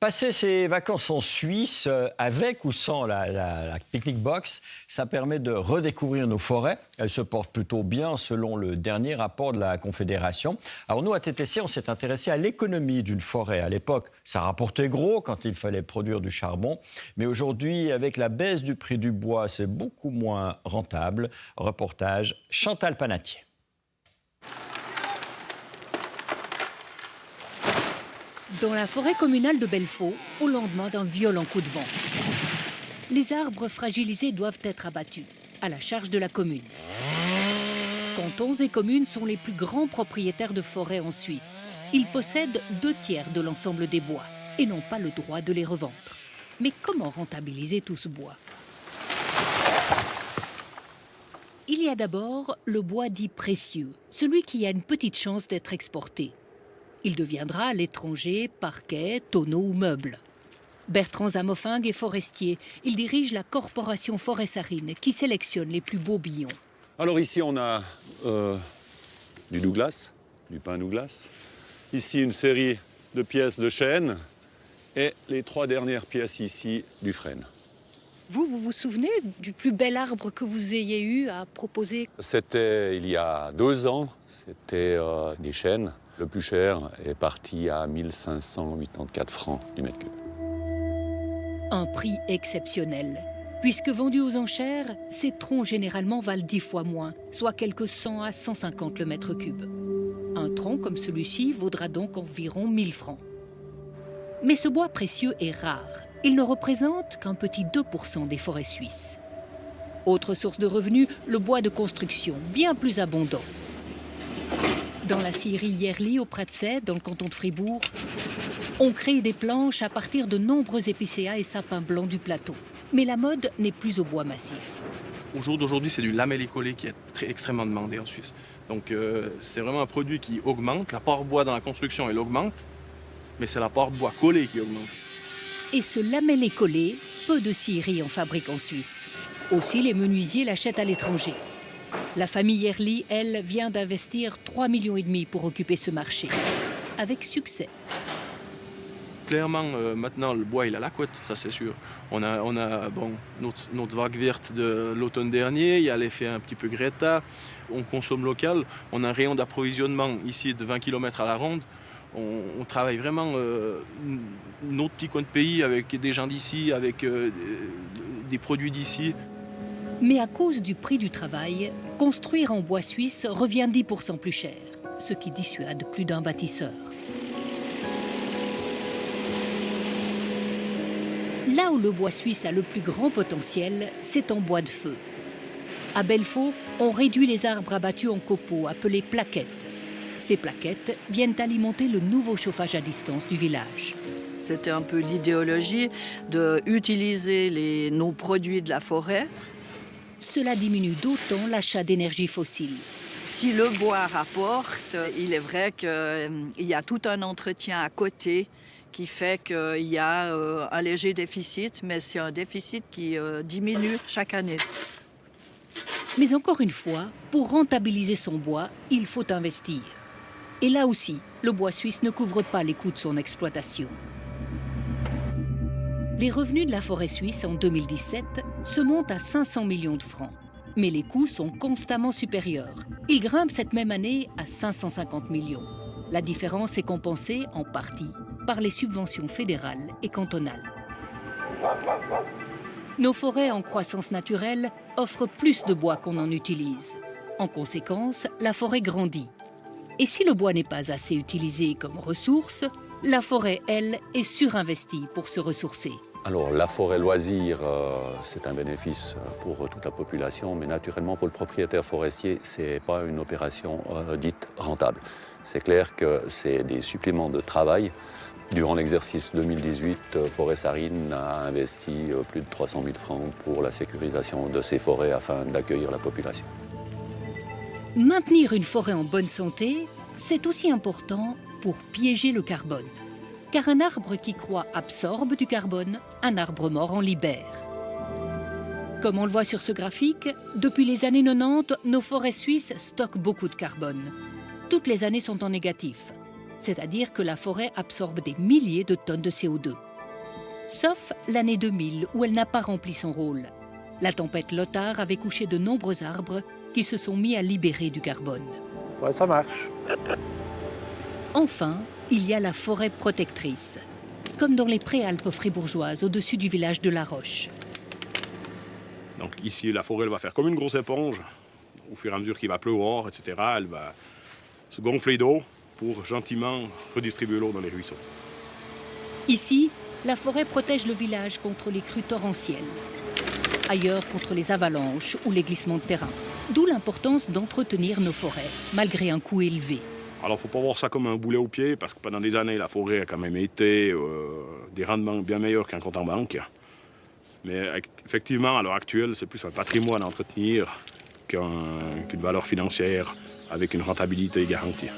Passer ses vacances en Suisse, avec ou sans la picnic box, ça permet de redécouvrir nos forêts. Elles se portent plutôt bien selon le dernier rapport de la Confédération. Alors nous, à TTC, on s'est intéressé à l'économie d'une forêt. À l'époque, ça rapportait gros quand il fallait produire du charbon. Mais aujourd'hui, avec la baisse du prix du bois, c'est beaucoup moins rentable. Reportage Chantal Panatier. Dans la forêt communale de Belfaux, au lendemain d'un violent coup de vent. Les arbres fragilisés doivent être abattus, à la charge de la commune. Cantons et communes sont les plus grands propriétaires de forêts en Suisse. Ils possèdent 2/3 de l'ensemble des bois et n'ont pas le droit de les revendre. Mais comment rentabiliser tout ce bois? Il y a d'abord le bois dit précieux, celui qui a une petite chance d'être exporté. Il deviendra à l'étranger parquet, tonneau ou meuble. Bertrand Zamofingue est forestier. Il dirige la corporation Forêt Sarine qui sélectionne les plus beaux billons. Alors ici on a du Douglas, du pin Douglas. Ici une série de pièces de chêne et les 3 dernières pièces ici du frêne. Vous vous souvenez du plus bel arbre que vous ayez eu à proposer? C'était il y a 2 ans, c'était des chênes. Le plus cher est parti à 1584 francs du mètre cube. Un prix exceptionnel. Puisque vendus aux enchères, ces troncs généralement valent 10 fois moins, soit quelques 100 à 150 le mètre cube. Un tronc comme celui-ci vaudra donc environ 1000 francs. Mais ce bois précieux est rare. Il ne représente qu'un petit 2% des forêts suisses. Autre source de revenus, le bois de construction, bien plus abondant. Dans la scierie Yerli, au Pratzet, dans le canton de Fribourg, on crée des planches à partir de nombreux épicéas et sapins blancs du plateau. Mais la mode n'est plus au bois massif. Au jour d'aujourd'hui, c'est du lamellé collé qui est extrêmement demandé en Suisse. Donc c'est vraiment un produit qui augmente. La part bois dans la construction, elle augmente, mais c'est la part bois collé qui augmente. Et ce lamellé collé, peu de scieries en fabriquent en Suisse. Aussi, les menuisiers l'achètent à l'étranger. La famille Yerli, elle, vient d'investir 3,5 millions pour occuper ce marché. Avec succès. Clairement, maintenant, le bois, il a la cote, ça c'est sûr. On a bon, notre vague verte de l'automne dernier, il y a l'effet un petit peu Greta. On consomme local, on a un rayon d'approvisionnement ici de 20 km à la ronde. On travaille vraiment notre petit coin de pays avec des gens d'ici, avec des produits d'ici. Mais à cause du prix du travail, construire en bois suisse revient 10% plus cher, ce qui dissuade plus d'un bâtisseur. Là où le bois suisse a le plus grand potentiel, c'est en bois de feu. À Belfaux, on réduit les arbres abattus en copeaux, appelés plaquettes. Ces plaquettes viennent alimenter le nouveau chauffage à distance du village. C'était un peu l'idéologie d'utiliser nos produits de la forêt. Cela diminue d'autant l'achat d'énergie fossile. Si le bois rapporte, il est vrai qu'il y a tout un entretien à côté qui fait qu'il y a un léger déficit, mais c'est un déficit qui diminue chaque année. Mais encore une fois, pour rentabiliser son bois, il faut investir. Et là aussi, le bois suisse ne couvre pas les coûts de son exploitation. Les revenus de la forêt suisse en 2017 se montent à 500 millions de francs. Mais les coûts sont constamment supérieurs. Ils grimpent cette même année à 550 millions. La différence est compensée en partie par les subventions fédérales et cantonales. Nos forêts en croissance naturelle offrent plus de bois qu'on en utilise. En conséquence, la forêt grandit. Et si le bois n'est pas assez utilisé comme ressource, la forêt, elle, est surinvestie pour se ressourcer. Alors la forêt loisir, c'est un bénéfice pour toute la population, mais naturellement pour le propriétaire forestier, ce n'est pas une opération dite rentable. C'est clair que c'est des suppléments de travail. Durant l'exercice 2018, Forêt Sarine a investi plus de 300 000 francs pour la sécurisation de ces forêts afin d'accueillir la population. Maintenir une forêt en bonne santé, c'est aussi important pour piéger le carbone. Car un arbre qui croît absorbe du carbone, un arbre mort en libère. Comme on le voit sur ce graphique, depuis les années 90, nos forêts suisses stockent beaucoup de carbone. Toutes les années sont en négatif, c'est-à-dire que la forêt absorbe des milliers de tonnes de CO2. Sauf l'année 2000 où elle n'a pas rempli son rôle. La tempête Lothar avait couché de nombreux arbres qui se sont mis à libérer du carbone. Ouais, ça marche. Enfin, il y a la forêt protectrice, comme dans les préalpes fribourgeoises au-dessus du village de La Roche. Donc ici, la forêt elle va faire comme une grosse éponge. Au fur et à mesure qu'il va pleuvoir, etc., elle va se gonfler d'eau pour gentiment redistribuer l'eau dans les ruisseaux. Ici, la forêt protège le village contre les crues torrentielles. Ailleurs, contre les avalanches ou les glissements de terrain. D'où l'importance d'entretenir nos forêts, malgré un coût élevé. Alors, il ne faut pas voir ça comme un boulet au pied, parce que pendant des années, la forêt a quand même été des rendements bien meilleurs qu'un compte en banque. Mais effectivement, à l'heure actuelle, c'est plus un patrimoine à entretenir qu'une valeur financière avec une rentabilité garantie.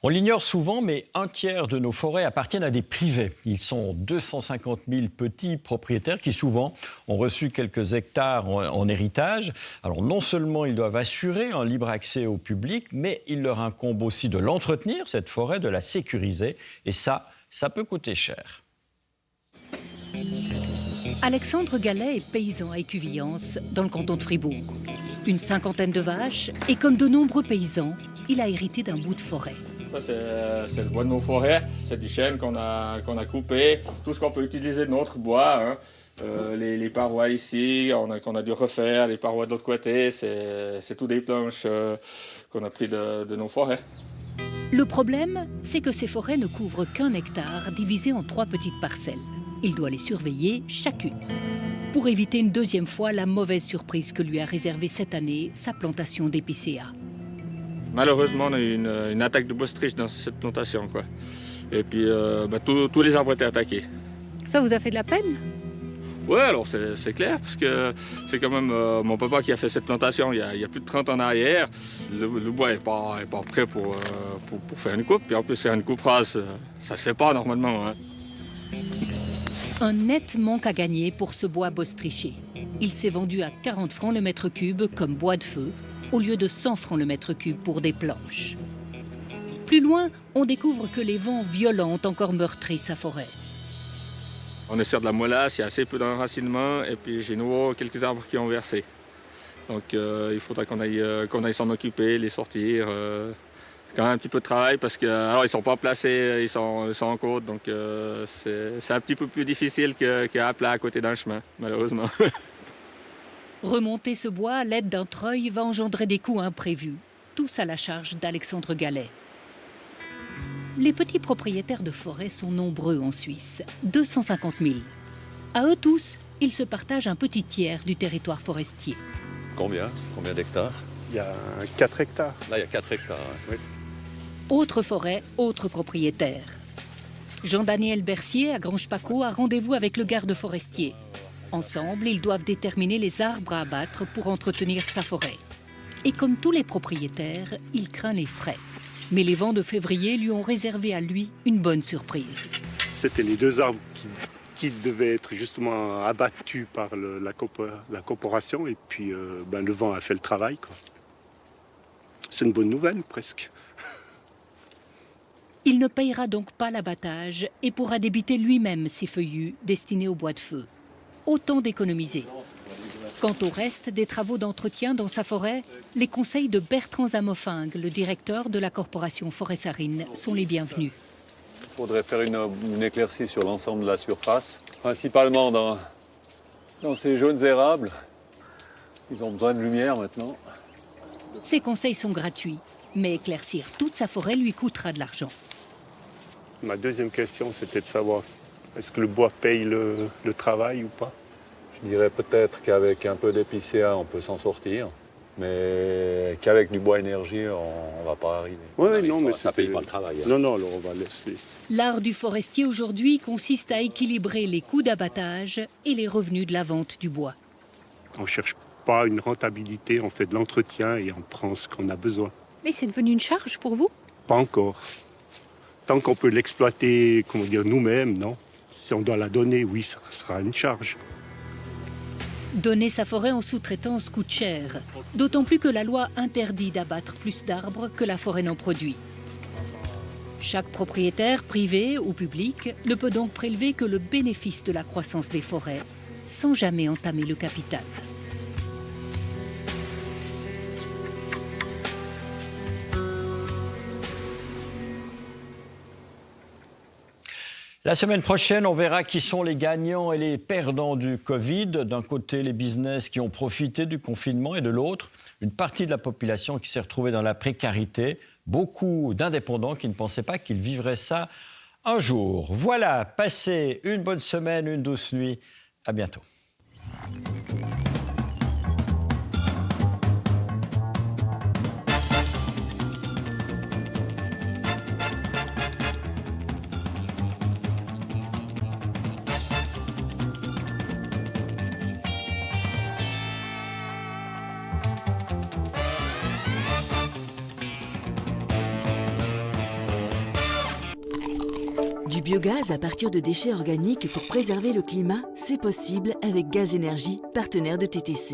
On l'ignore souvent, mais un tiers de nos forêts appartiennent à des privés. Ils sont 250 000 petits propriétaires qui, souvent, ont reçu quelques hectares en héritage. Alors, non seulement ils doivent assurer un libre accès au public, mais il leur incombe aussi de l'entretenir, cette forêt, de la sécuriser. Et ça peut coûter cher. Alexandre Gallet est paysan à Écuvillance, dans le canton de Fribourg. Une cinquantaine de vaches, et comme de nombreux paysans, il a hérité d'un bout de forêt. Ça, c'est le bois de nos forêts, c'est du chêne qu'on a coupé, tout ce qu'on peut utiliser de notre bois. Hein. Les parois ici, qu'on a dû refaire, les parois de l'autre côté, c'est tout des planches qu'on a pris de nos forêts. Le problème, c'est que ces forêts ne couvrent qu'un hectare divisé en 3 petites parcelles. Il doit les surveiller chacune, pour éviter une deuxième fois la mauvaise surprise que lui a réservée cette année sa plantation d'épicéa. Malheureusement, on a eu une attaque de bostryche dans cette plantation, quoi. Et puis, tous les arbres étaient attaqués. Ça vous a fait de la peine? Ouais, alors c'est clair, parce que c'est quand même mon papa qui a fait cette plantation il y a plus de 30 ans en arrière. Le bois n'est pas prêt pour faire une coupe. Puis en plus, faire une coupe rase, ça se fait pas normalement. Hein. Un net manque à gagner pour ce bois bostryché. Il s'est vendu à 40 francs le mètre cube comme bois de feu, au lieu de 100 francs le mètre cube pour des planches. Plus loin, on découvre que les vents violents ont encore meurtri sa forêt. On est sur de la mollasse, il y a assez peu d'enracinement, et puis j'ai nouveau quelques arbres qui ont versé. Donc il faudra qu'on aille s'en occuper, les sortir. Quand même un petit peu de travail, parce que alors ils sont pas placés, ils sont en côte, donc c'est un petit peu plus difficile qu'à plat à côté d'un chemin, malheureusement. Remonter ce bois à l'aide d'un treuil va engendrer des coûts imprévus, tous à la charge d'Alexandre Gallet. Les petits propriétaires de forêt sont nombreux en Suisse, 250 000. À eux tous, ils se partagent un petit tiers du territoire forestier. Combien d'hectares? Il y a 4 hectares. Là, il y a 4 hectares. Hein. Oui. Autre forêt, autre propriétaire. Jean-Daniel Bercier, à Grange-Paco, a rendez-vous avec le garde forestier. Ensemble, ils doivent déterminer les arbres à abattre pour entretenir sa forêt. Et comme tous les propriétaires, il craint les frais. Mais les vents de février lui ont réservé à lui une bonne surprise. C'était les 2 arbres qui devaient être justement abattus par la corporation. Et puis le vent a fait le travail, quoi. C'est une bonne nouvelle, presque. Il ne payera donc pas l'abattage et pourra débiter lui-même ses feuillus destinés au bois de feu. Autant d'économiser. Quant au reste des travaux d'entretien dans sa forêt, les conseils de Bertrand Zamofingue, le directeur de la corporation Forêt-Sarine, sont les bienvenus. Il faudrait faire une éclaircie sur l'ensemble de la surface, principalement dans ces jaunes érables. Ils ont besoin de lumière maintenant. Ces conseils sont gratuits, mais éclaircir toute sa forêt lui coûtera de l'argent. Ma deuxième question, c'était de savoir, est-ce que le bois paye le travail ou pas? Je dirais peut-être qu'avec un peu d'épicéa, on peut s'en sortir, mais qu'avec du bois énergie, on ne va pas arriver. Oui, non, mais ça ne paye pas le travail. Hein. Non, alors on va laisser. L'art du forestier aujourd'hui consiste à équilibrer les coûts d'abattage et les revenus de la vente du bois. On ne cherche pas une rentabilité, on fait de l'entretien et on prend ce qu'on a besoin. Mais c'est devenu une charge pour vous? Pas encore. Tant qu'on peut l'exploiter, nous-mêmes, non. Si on doit la donner, oui, ça sera une charge. Donner sa forêt en sous-traitance coûte cher, d'autant plus que la loi interdit d'abattre plus d'arbres que la forêt n'en produit. Chaque propriétaire, privé ou public, ne peut donc prélever que le bénéfice de la croissance des forêts, sans jamais entamer le capital. La semaine prochaine, on verra qui sont les gagnants et les perdants du Covid. D'un côté, les business qui ont profité du confinement et de l'autre, une partie de la population qui s'est retrouvée dans la précarité. Beaucoup d'indépendants qui ne pensaient pas qu'ils vivraient ça un jour. Voilà, passez une bonne semaine, une douce nuit. À bientôt. Du biogaz à partir de déchets organiques pour préserver le climat, c'est possible avec Gaz Énergie, partenaire de TTC.